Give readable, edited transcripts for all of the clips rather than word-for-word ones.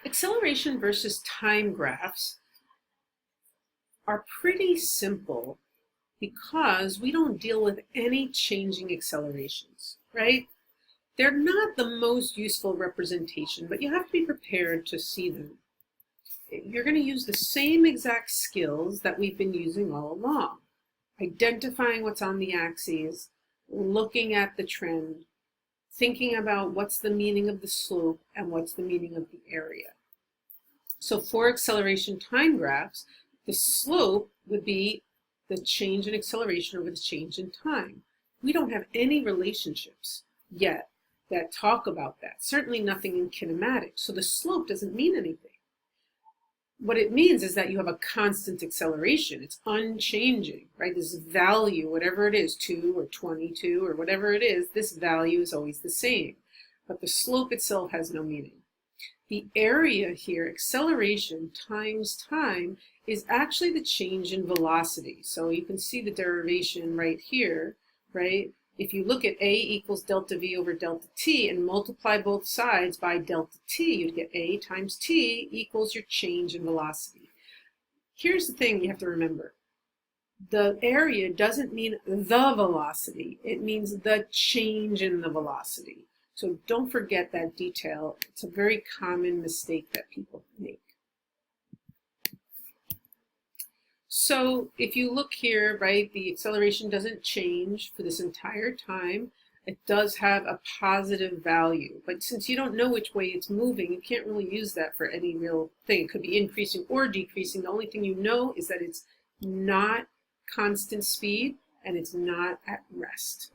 Acceleration versus time graphs are pretty simple because we don't deal with any changing accelerations, right? They're not the most useful representation, but you have to be prepared to see them. You're going to use the same exact skills that we've been using all along. Identifying what's on the axes, looking at the trend, thinking about what's the meaning of the slope and what's the meaning of the area. So for acceleration time graphs, the slope would be the change in acceleration over the change in time. We don't have any relationships yet that talk about that. Certainly nothing in kinematics. So the slope doesn't mean anything. What it means is that you have a constant acceleration. It's unchanging, right? This value, whatever it is, 2 or 22 or whatever it is, this value is always the same. But the slope itself has no meaning. The area here, acceleration times time, is actually the change in velocity. So you can see the derivation right here, right? If you look at A equals delta V over delta T and multiply both sides by delta T, you'd get A times T equals your change in velocity. Here's the thing you have to remember. The area doesn't mean the velocity. It means the change in the velocity. So don't forget that detail. It's a very common mistake that people make. So if you look here, right, the acceleration doesn't change for this entire time. It does have a positive value, but since you don't know which way it's moving, you can't really use that for any real thing. It could be increasing or decreasing. The only thing you know is that it's not constant speed and it's not at rest.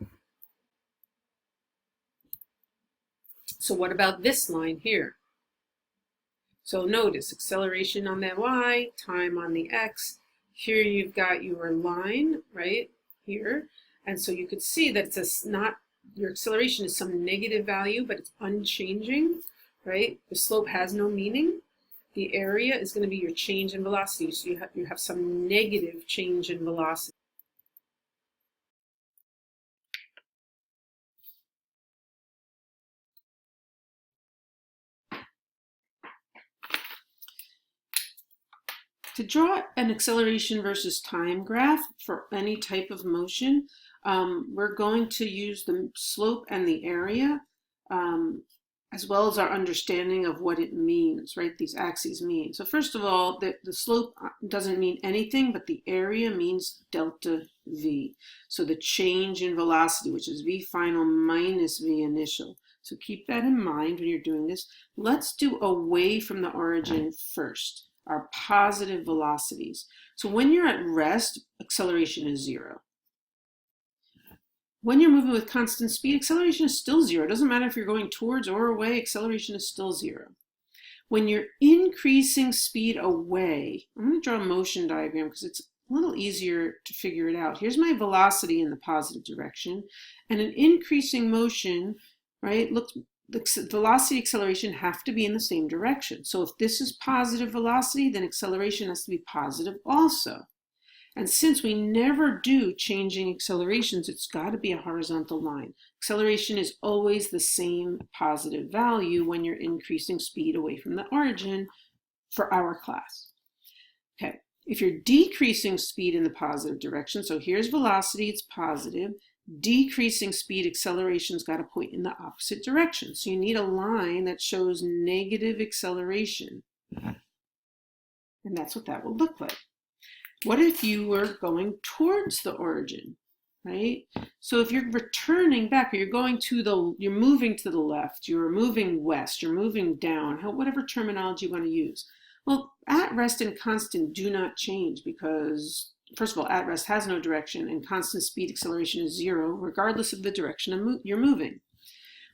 So what about this line here? So notice acceleration on the y, time on the x. Here you've got your line right here. And so you could see that it's not, your acceleration is some negative value, but it's unchanging, right? The slope has no meaning. The area is going to be your change in velocity. So you have some negative change in velocity. To draw an acceleration versus time graph for any type of motion, we're going to use the slope and the area, as well as our understanding of what it means, right? These axes mean. So first of all, the slope doesn't mean anything, but the area means delta V. So the change in velocity, which is V final minus V initial. So keep that in mind when you're doing this. Let's do away from the origin first. Our positive velocities. So when you're at rest, acceleration is 0. When you're moving with constant speed, acceleration is still 0. It doesn't matter if you're going towards or away, acceleration is still 0. When you're increasing speed away, I'm going to draw a motion diagram because it's a little easier to figure it out. Here's my velocity in the positive direction, and an increasing motion, right, look, the velocity acceleration have to be in the same direction. So if this is positive velocity, then acceleration has to be positive also. And since we never do changing accelerations, it's got to be a horizontal line. Acceleration is always the same positive value when you're increasing speed away from the origin for our class. Okay, if you're decreasing speed in the positive direction, so here's velocity, it's positive. Decreasing speed, acceleration's got to point in the opposite direction. So you need a line that shows negative acceleration. And that's what that will look like. What if you were going towards the origin, right? So if you're returning back, or you're moving to the left, you're moving west, you're moving down, whatever terminology you want to use. Well, at rest and constant do not change because, first of all, at rest has no direction and constant speed acceleration is 0 regardless of the direction you're moving.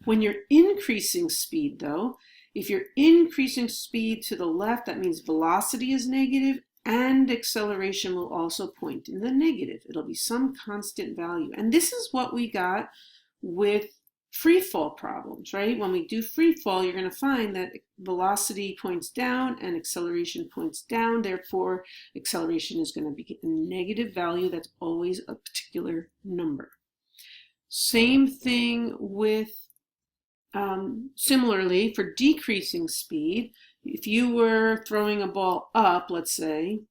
When you're increasing speed though, if you're increasing speed to the left, that means velocity is negative and acceleration will also point in the negative. It'll be some constant value. And this is what we got with free fall problems, right? When we do free fall, you're going to find that velocity points down and acceleration points down. Therefore, acceleration is going to be a negative value. That's always a particular number. Same thing with Similarly, for decreasing speed, if you were throwing a ball up, let's say,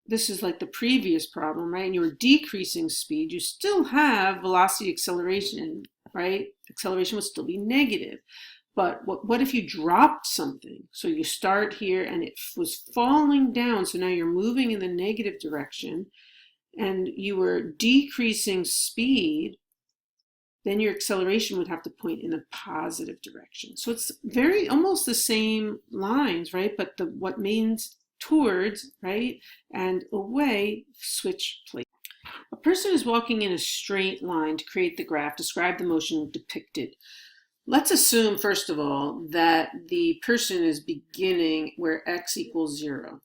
this is like the previous problem, right? And you were decreasing speed, you still have velocity acceleration, right? Acceleration would still be negative. But what if you dropped something? So you start here and it was falling down, so now you're moving in the negative direction, and you were decreasing speed, then your acceleration would have to point in a positive direction. So it's very almost the same lines, right? But what means towards, right, and away, switch place. A person is walking in a straight line to create the graph. Describe the motion depicted. Let's assume, first of all, that the person is beginning where x equals 0.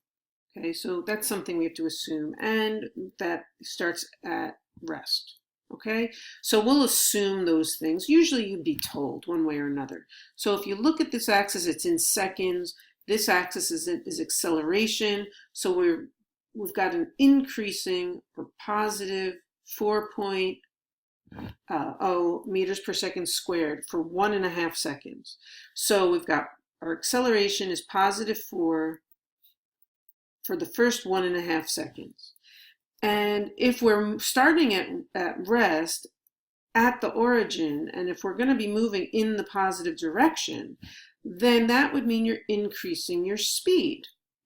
Okay, so that's something we have to assume, and that starts at rest. Okay, so we'll assume those things. Usually you'd be told one way or another. So if you look at this axis, it's in seconds. This axis is acceleration. So we've got an increasing or positive 4.0 meters per second squared for 1.5 seconds. So we've got our acceleration is positive 4 for the first 1.5 seconds. And if we're starting at rest at the origin, and if we're going to be moving in the positive direction, then that would mean you're increasing your speed,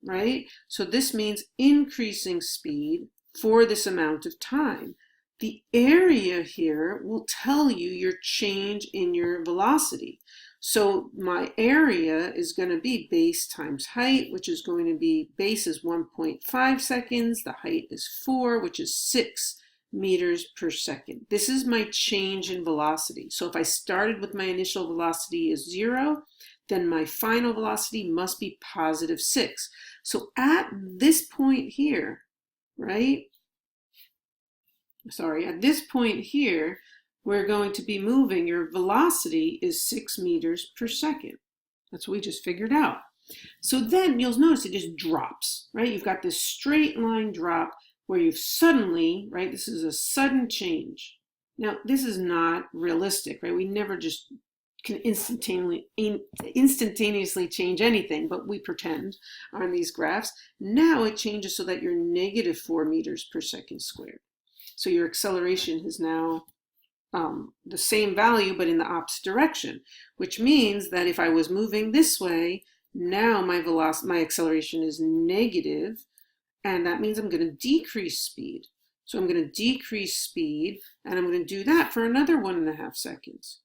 right? So this means increasing speed for this amount of time. The area here will tell you your change in your velocity. So my area is going to be base times height, which is going to be, base is 1.5 seconds, the height is 4, which is 6 meters per second. This is my change in velocity. So if I started with my initial velocity is 0, then my final velocity must be positive 6. So at this point here, right? Sorry, at this point here, we're going to be moving, your velocity is 6 meters per second. That's what we just figured out. So then you'll notice it just drops, right? You've got this straight line drop where you've suddenly, right, this is a sudden change. Now, this is not realistic, right? We never just can instantaneously change anything, but we pretend on these graphs. Now it changes so that you're negative 4 meters per second squared. So your acceleration is now the same value, but in the opposite direction, which means that if I was moving this way, now my acceleration is negative, and that means I'm going to decrease speed. So I'm going to decrease speed, and I'm going to do that for another 1.5 seconds.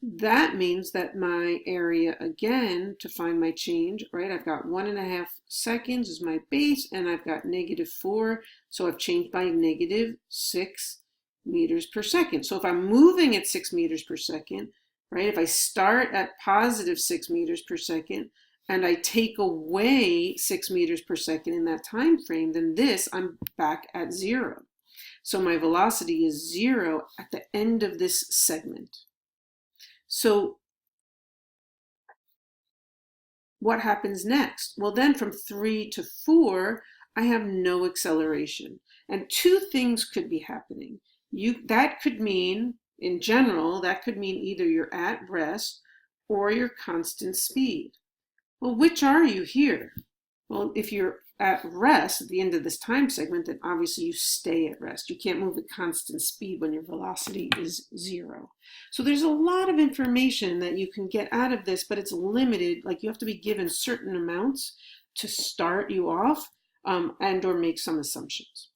That means that my area, again, to find my change, right, I've got 1.5 seconds is my base, and I've got negative 4, so I've changed by negative 6 meters per second. So if I'm moving at 6 meters per second, right, if I start at positive 6 meters per second, and I take away 6 meters per second in that time frame, then I'm back at 0. So my velocity is 0 at the end of this segment. So what happens next? Well, then from 3 to 4, I have no acceleration. And two things could be happening. That could mean, in general, that could mean either you're at rest or you're constant speed. Well, which are you here? Well, if you're at rest at the end of this time segment, then obviously you stay at rest. You can't move at constant speed when your velocity is 0. So there's a lot of information that you can get out of this, but it's limited. Like, you have to be given certain amounts to start you off and or make some assumptions.